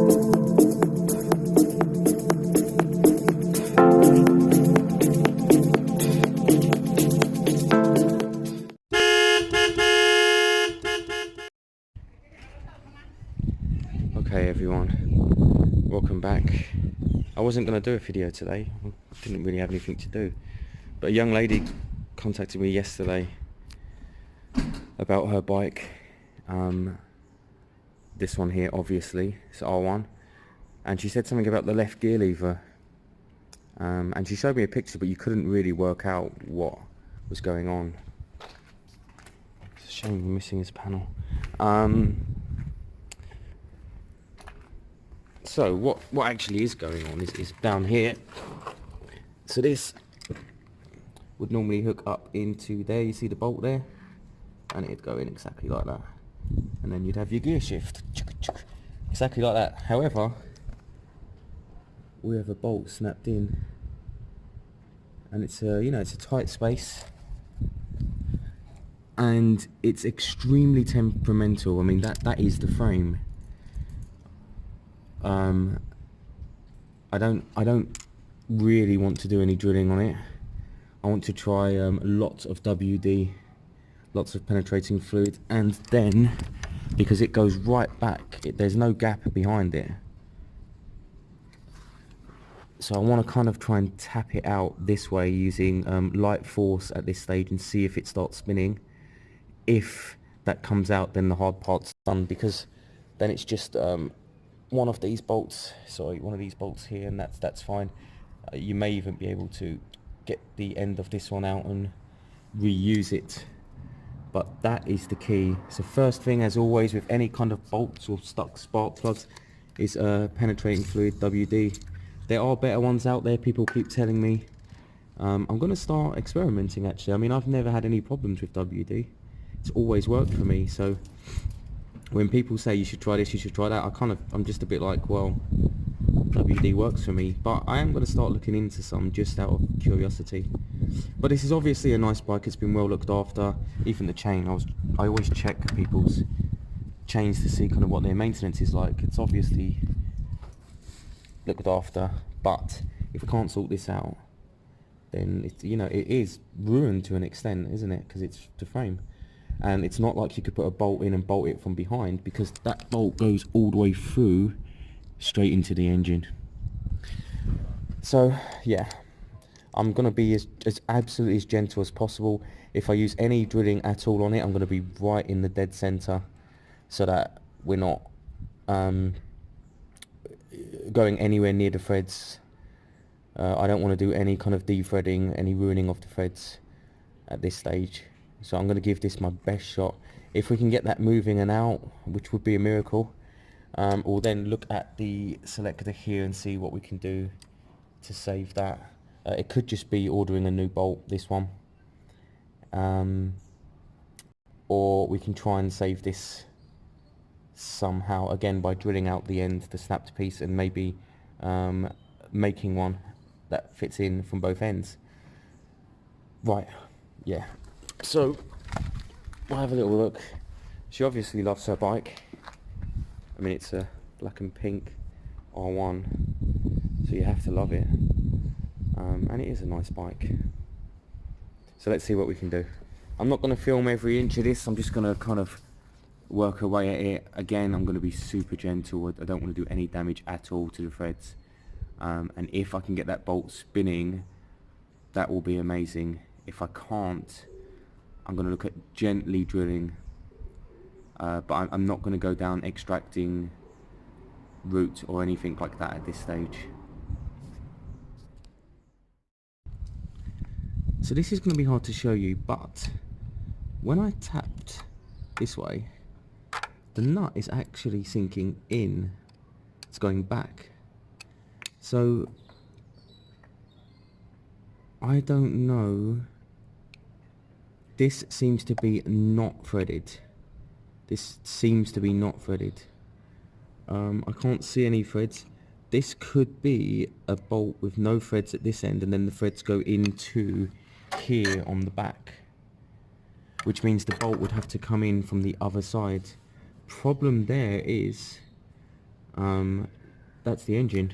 Okay everyone, welcome back. I wasn't going to do a video today, I didn't really have anything to do, but a young lady contacted me yesterday about her bike, this one here obviously, it's R1, and she said something about the left gear lever, and she showed me a picture but you couldn't really work out what was going on. It's a shame we're missing this panel. So what actually is going on is down here. So this would normally hook up into there, you see the bolt there, and it'd go in exactly like that, and then you'd have your gear shift exactly like that. However, we have a bolt snapped in, and it's a, you know, it's a tight space, and it's extremely temperamental. I mean, that is the frame. I don't really want to do any drilling on it. I want to try lots of WD, lots of penetrating fluid, and then, because it goes right back, there's no gap behind it, so I want to kind of try and tap it out this way using light force at this stage and see if it starts spinning. If that comes out, then the hard part's done, because then it's just one of these bolts, one of these bolts here, and that's fine. You may even be able to get the end of this one out and reuse it, but that is the key. So first thing, as always with any kind of bolts or stuck spark plugs, is penetrating fluid, WD. There are better ones out there, people keep telling me. I'm going to start experimenting actually. I mean, I've never had any problems with WD, it's always worked for me. So when people say you should try this, you should try that, I'm just a bit like, well, WD works for me, but I am going to start looking into some just out of curiosity. But this is obviously a nice bike, it's been well looked after. Even the chain, I always check people's chains to see kind of what their maintenance is like. It's obviously looked after, but if we can't sort this out, then it's, you know, it is ruined to an extent, isn't it? Because it's the frame. And it's not like you could put a bolt in and bolt it from behind, because that bolt goes all the way through straight into the engine. So yeah, I'm going to be as absolutely as gentle as possible. If I use any drilling at all on it, I'm going to be right in the dead center, so that we're not going anywhere near the threads. I don't want to do any kind of de-threading, any ruining of the threads at this stage. So I'm going to give this my best shot. If we can get that moving and out, which would be a miracle, we'll then look at the selector here and see what we can do to save that. It could just be ordering a new bolt, this one, or we can try and save this somehow, again by drilling out the end, the snapped piece, and maybe making one that fits in from both ends. Right, yeah. So we'll have a little look. She obviously loves her bike. I mean, it's a black and pink R1, so you have to love it. And it is a nice bike. So let's see what we can do. I'm not going to film every inch of this, I'm just going to kind of work away at it. Again, I'm going to be super gentle. I don't want to do any damage at all to the threads. And if I can get that bolt spinning, that will be amazing. If I can't, I'm going to look at gently drilling, but I'm not going to go down extracting route or anything like that at this stage. So this is going to be hard to show you, but when I tapped this way, the nut is actually sinking in, it's going back. So I don't know. This seems to be not threaded. This seems to be not threaded. I can't see any threads. This could be a bolt with no threads at this end, and then the threads go into here on the back, which means the bolt would have to come in from the other side. Problem there is That's the engine.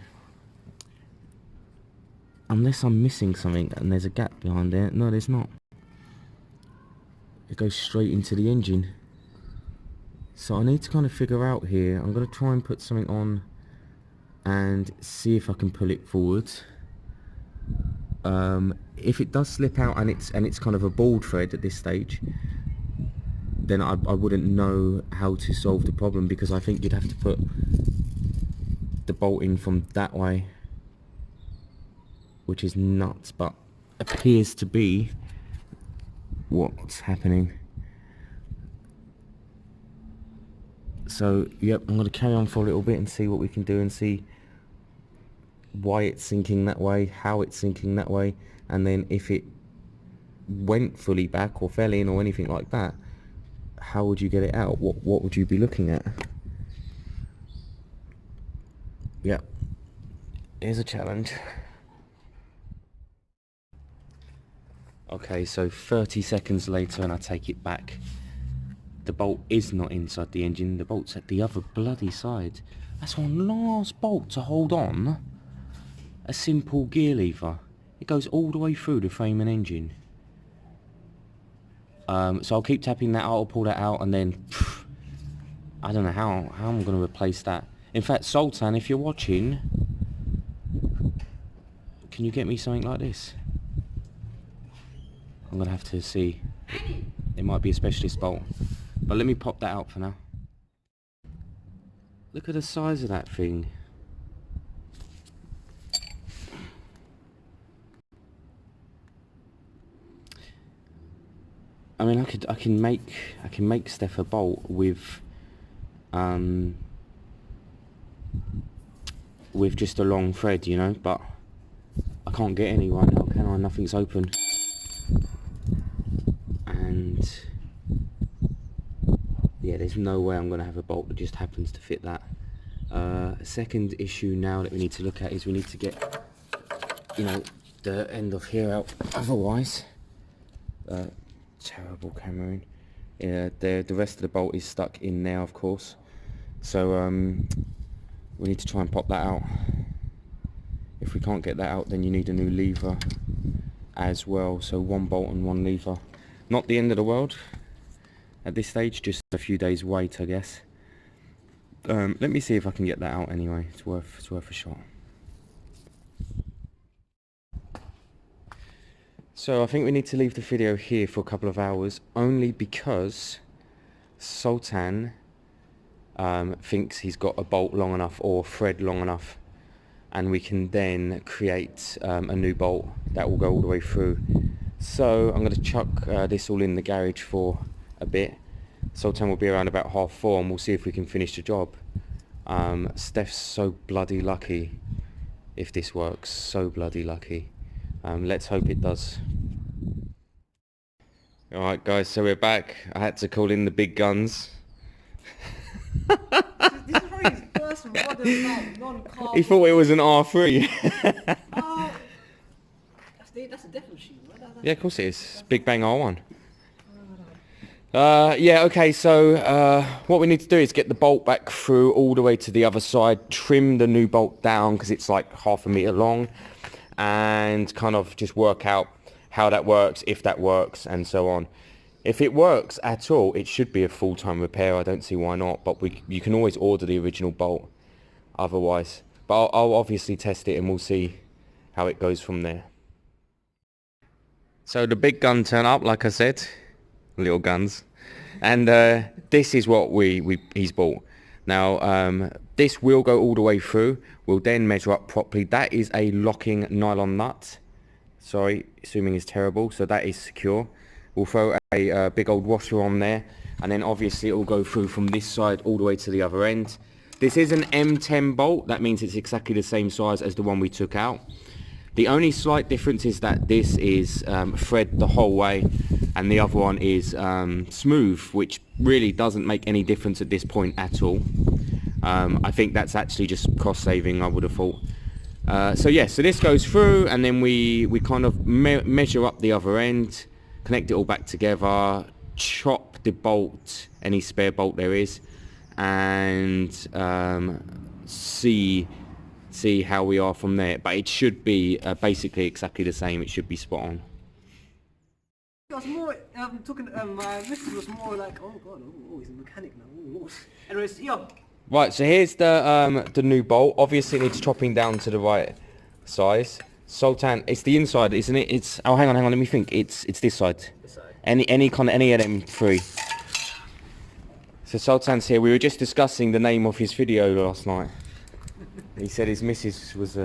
Unless I'm missing something and there's a gap behind there. No, there's not. It goes straight into the engine. So I need to kind of figure out here. I'm going to try and put something on and see if I can pull it forward. If it does slip out and it's kind of a ball thread at this stage, then I wouldn't know how to solve the problem, because I think you'd have to put the bolt in from that way, which is nuts, but appears to be what's happening. So yep, I'm going to carry on for a little bit and see what we can do, and see why it's sinking that way, how it's sinking that way, and then if it went fully back or fell in or anything like that, how would you get it out? What would you be looking at? Yeah, here's a challenge. Okay, so 30 seconds later and I take it back. The bolt is not inside the engine, the bolt's at the other bloody side. That's one last bolt to hold on. A simple gear lever. It goes all the way through the frame and engine. So I'll keep tapping that out, I'll pull that out, and then I don't know how I'm going to replace that. In fact, Sultan, if you're watching, can you get me something like this? I'm going to have to see. It might be a specialist bolt. But let me pop that out for now. Look at the size of that thing. I mean, I can make Steph a bolt with just a long thread, you know, but I can't get any right now, can I? Nothing's open. And yeah, there's no way I'm going to have a bolt that just happens to fit that. A second issue now that we need to look at is we need to get, you know, the end of here out. Otherwise, terrible camera in. Yeah, the rest of the bolt is stuck in there, of course. So we need to try and pop that out. If we can't get that out, then you need a new lever as well. So one bolt and one lever. Not the end of the world at this stage, just a few days wait, I guess. Let me see if I can get that out anyway. It's worth a shot. So I think we need to leave the video here for a couple of hours, only because Sultan thinks he's got a bolt long enough or thread long enough, and we can then create a new bolt that will go all the way through. So I'm going to chuck this all in the garage for a bit. Sultan will be around about 4:30 and we'll see if we can finish the job. Steph's so bloody lucky if this works, so bloody lucky. Let's hope it does. Alright guys, so we're back. I had to call in the big guns. This is probably his first modern non-carbon. He thought it was an R3. Oh, that's a different shoe, right? Yeah, of course it is. Big Bang R1. Yeah, okay, so what we need to do is get the bolt back through all the way to the other side, trim the new bolt down because it's like 1/2 meter long, and kind of just work out how that works, if that works, and so on. If it works at all, it should be a full-time repair. I don't see why not, but you can always order the original bolt otherwise. But I'll obviously test it and we'll see how it goes from there. So the big gun turn up, like I said, little guns, and this is what he's bought. Now this will go all the way through. We'll then measure up properly. That is a locking nylon nut. Sorry, assuming is terrible. So that is secure. We'll throw a big old washer on there, and then obviously it will go through from this side all the way to the other end. This is an M10 bolt. That means it's exactly the same size as the one we took out. The only slight difference is that this is thread the whole way, and the other one is smooth, which really doesn't make any difference at this point at all. I think that's actually just cost saving, I would have thought. So yeah, so this goes through, and then we kind of measure up the other end, connect it all back together, chop the bolt, any spare bolt there is, and see how we are from there. But it should be basically exactly the same. It should be spot on. I was more talking. My missus was more like, oh god, oh, he's a mechanic now. Oh lord. Anyways, yo. Right, so here's the new bolt. Obviously, it needs chopping down to the right size. Sultan, it's the inside, isn't it? It's hang on, let me think. It's this side. This side. Any of them three. So Sultan's here. We were just discussing the name of his video last night. He said his missus was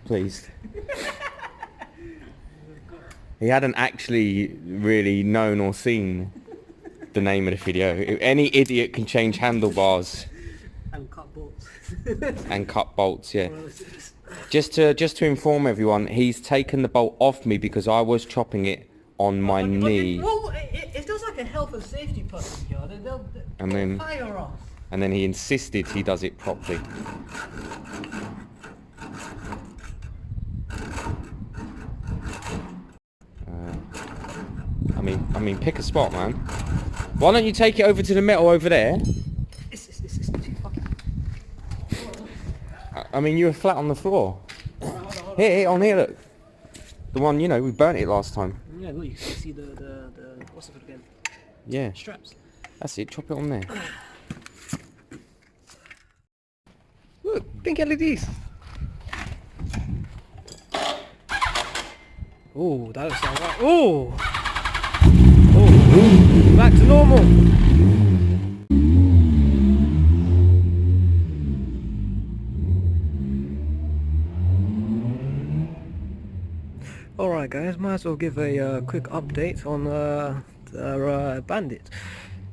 pleased. He hadn't actually really known or seen the name of the video. Any idiot can change handlebars And cut bolts. and cut bolts, yeah. Just to inform everyone, he's taken the bolt off me because I was chopping it on my knee. Well, it feels like a health and safety person, yo. They'll fire us. And then he insisted he does it properly. I mean, pick a spot, man. Why don't you take it over to the metal over there? It's too fucking... I mean, you were flat on the floor. Hold on. Here, on here, look. The one, you know, we burnt it last time. Yeah, look, you can see the what's it called again? Yeah. Straps. That's it, chop it on there. Look, pink LEDs. Oh, that looks alright. Oh! Oh! Back to normal! Alright guys, might as well give a quick update on the Bandit.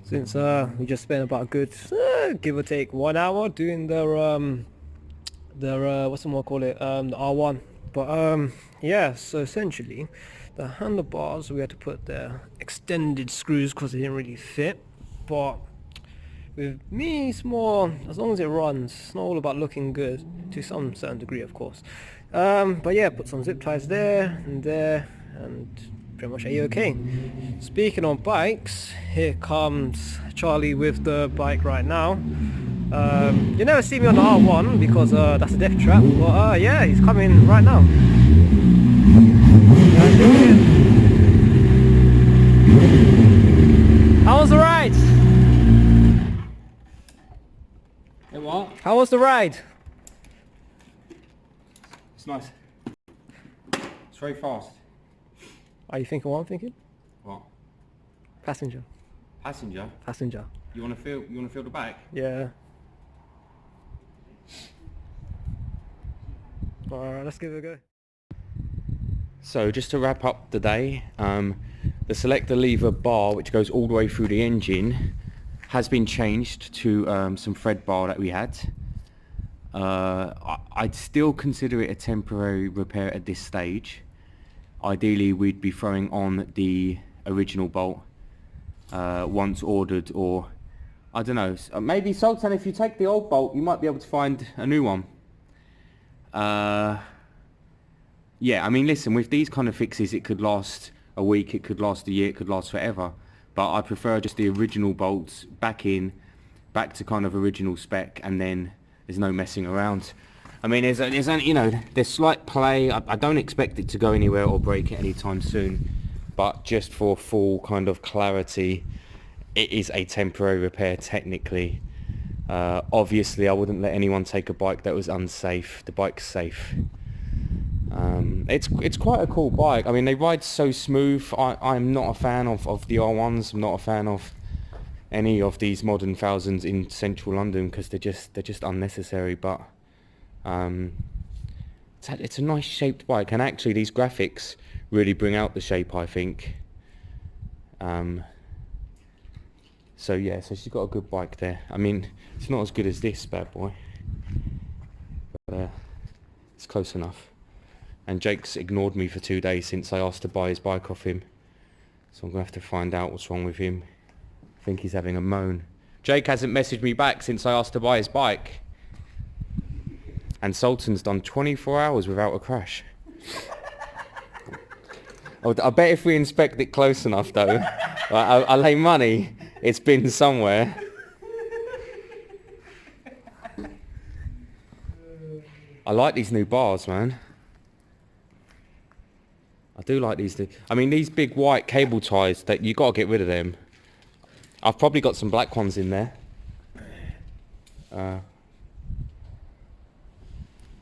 Since we just spent about a good, give or take 1 hour doing their what's the more call it, the R1. But yeah, so essentially the handlebars we had to put the extended screws because they didn't really fit. But with me, it's more, as long as it runs, it's not all about looking good, to some certain degree of course. But yeah, put some zip ties there, and pretty much A-okay. Speaking on bikes, here comes Charlie with the bike right now. You never see me on the R1 because that's a death trap, but yeah, he's coming right now. How was the ride? Hey, what? How was the ride? It's nice. It's very fast. Are you thinking what I'm thinking? What? Passenger. Passenger? Passenger. You wanna feel the back? Yeah. Alright, let's give it a go. So just to wrap up the day, the selector lever bar, which goes all the way through the engine, has been changed to some thread bar that we had. I'd still consider it a temporary repair at this stage. Ideally we'd be throwing on the original bolt once ordered, or I don't know, maybe Sultan, if you take the old bolt you might be able to find a new one. Yeah, I mean listen, with these kind of fixes it could last a week, it could last a year, it could last forever, but I prefer just the original bolts back to kind of original spec, and then there's no messing around. I mean, there's you know, there's slight play. I don't expect it to go anywhere or break it anytime soon, but just for full kind of clarity, it is a temporary repair technically. Obviously, I wouldn't let anyone take a bike that was unsafe. The bike's safe. It's quite a cool bike. I mean, they ride so smooth. I'm not a fan of the R1s. I'm not a fan of any of these modern thousands in central London because they're just unnecessary. But it's a nice shaped bike, and actually these graphics really bring out the shape, I think. So yeah, so she's got a good bike there. I mean, it's not as good as this bad boy, but it's close enough. And Jake's ignored me for 2 days since I asked to buy his bike off him, so I'm gonna have to find out what's wrong with him. I think he's having a moan. Jake hasn't messaged me back since I asked to buy his bike. And Sultan's done 24 hours without a crash. Oh, I bet if we inspect it close enough though, I lay money, it's been somewhere. I like these new bars, man. I do like these. I mean, these big white cable ties, that you got to get rid of them. I've probably got some black ones in there.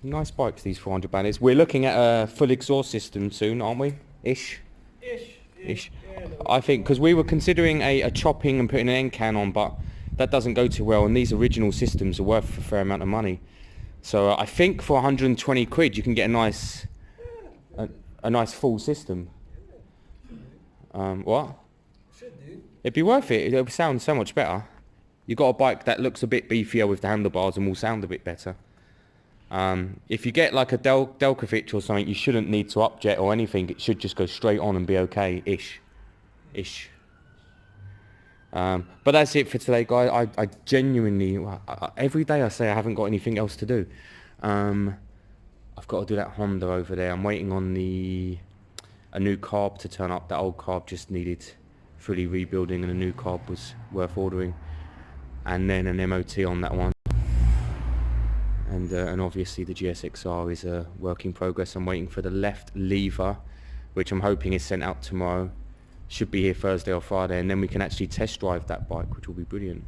Nice bikes, these 400 bandits. We're looking at a full exhaust system soon, aren't we? Ish. Ish. Yeah, no, I think, because we were considering a chopping and putting an end can on, but that doesn't go too well, and these original systems are worth a fair amount of money. So I think for 120 quid you can get a nice full system. What? should do. It'd be worth it. It would sound so much better. You got a bike that looks a bit beefier with the handlebars and will sound a bit better. If you get like a Delcovich or something, you shouldn't need to upjet or anything. It should just go straight on and be okay-ish. But that's it for today, guys. I genuinely, every day I say I haven't got anything else to do. I've got to do that Honda over there. I'm waiting on a new carb to turn up. That old carb just needed fully rebuilding, and a new carb was worth ordering. And then an MOT on that one. And obviously the GSXR is a work in progress. I'm waiting for the left lever, which I'm hoping is sent out tomorrow. Should be here Thursday or Friday, and then we can actually test drive that bike, which will be brilliant.